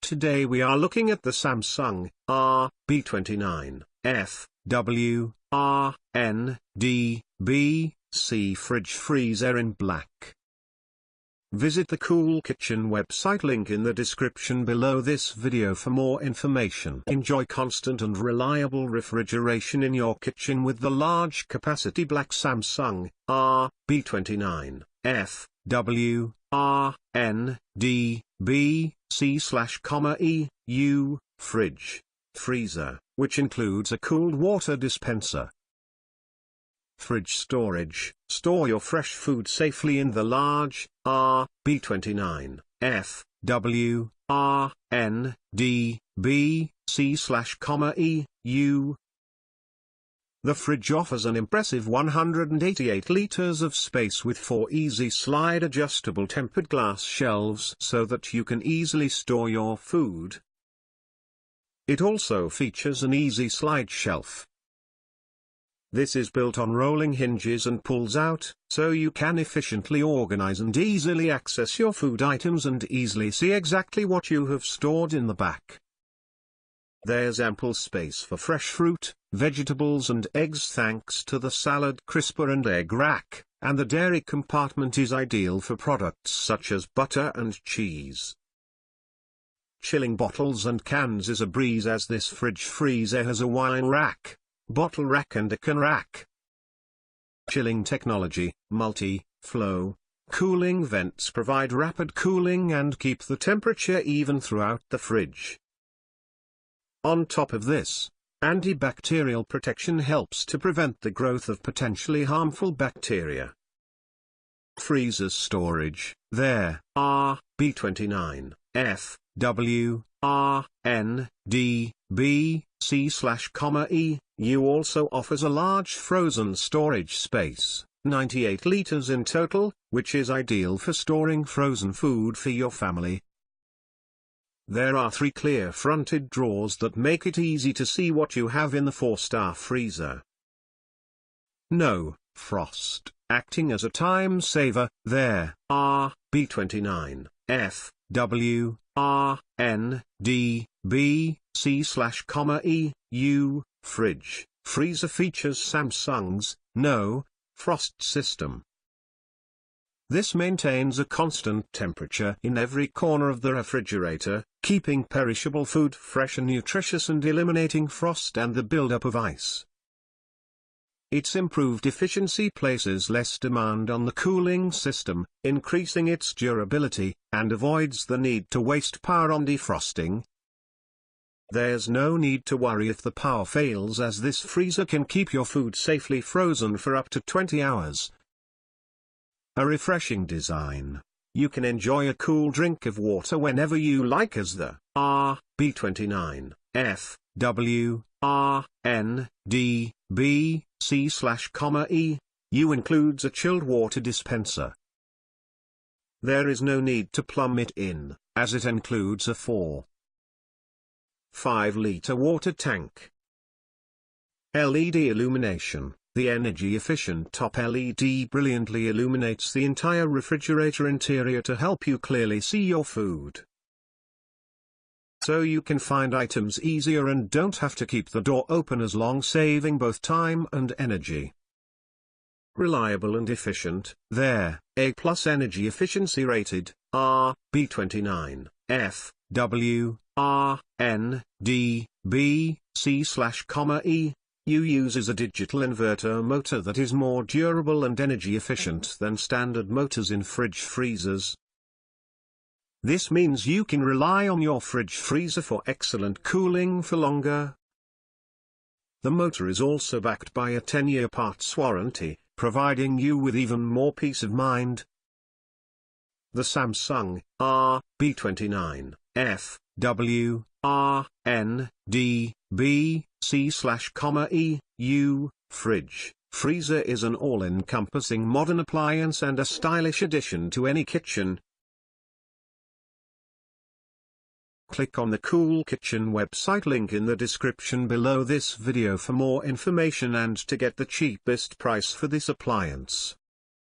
Today we are looking at the Samsung RB29FWRNDBC fridge freezer in black. Visit the Cool Kitchen website link in the description below this video for more information. Enjoy constant and reliable refrigeration in your kitchen with the large capacity black Samsung RB29FWRNDBC/EU fridge, freezer, which includes a cooled water dispenser. Fridge storage. Store your fresh food safely in the large RB29FWRNDBC/EU. The fridge offers an impressive 188 liters of space with 4 easy slide adjustable tempered glass shelves so that you can easily store your food. It also features an easy slide shelf. This is built on rolling hinges and pulls out, so you can efficiently organize and easily access your food items and easily see exactly what you have stored in the back. There's ample space for fresh fruit, vegetables and eggs thanks to the salad crisper and egg rack, and the dairy compartment is ideal for products such as butter and cheese. Chilling bottles and cans is a breeze as this fridge freezer has a wine rack, bottle rack and a can rack. Chilling technology, multi-flow, cooling vents provide rapid cooling and keep the temperature even throughout the fridge. On top of this, antibacterial protection helps to prevent the growth of potentially harmful bacteria. Freezer storage. There, RB29FWRNDBC/EU also offers a large frozen storage space, 98 liters in total, which is ideal for storing frozen food for your family. There are 3 clear fronted drawers that make it easy to see what you have in the 4-star freezer. No frost, acting as a time saver. There, RB29FWRNDBC/EU fridge, freezer features Samsung's no frost system. This maintains a constant temperature in every corner of the refrigerator, keeping perishable food fresh and nutritious and eliminating frost and the buildup of ice. Its improved efficiency places less demand on the cooling system, increasing its durability, and avoids the need to waste power on defrosting. There's no need to worry if the power fails as this freezer can keep your food safely frozen for up to 20 hours. A refreshing design. You can enjoy a cool drink of water whenever you like as the RB29FWRNDBC/EU includes a chilled water dispenser. There is no need to plumb it in, as it includes a 4.5-liter water tank. LED illumination. The energy-efficient top LED brilliantly illuminates the entire refrigerator interior to help you clearly see your food. So you can find items easier and don't have to keep the door open as long, saving both time and energy. Reliable and efficient. There, A+ energy efficiency rated, RB29FWRNDBC/EU uses a digital inverter motor that is more durable and energy efficient than standard motors in fridge freezers. This means you can rely on your fridge freezer for excellent cooling for longer. The motor is also backed by a 10-year parts warranty, providing you with even more peace of mind. The Samsung RB29FWRNDBC/EU fridge, freezer is an all-encompassing modern appliance and a stylish addition to any kitchen. Click on the Cool Kitchen website link in the description below this video for more information and to get the cheapest price for this appliance.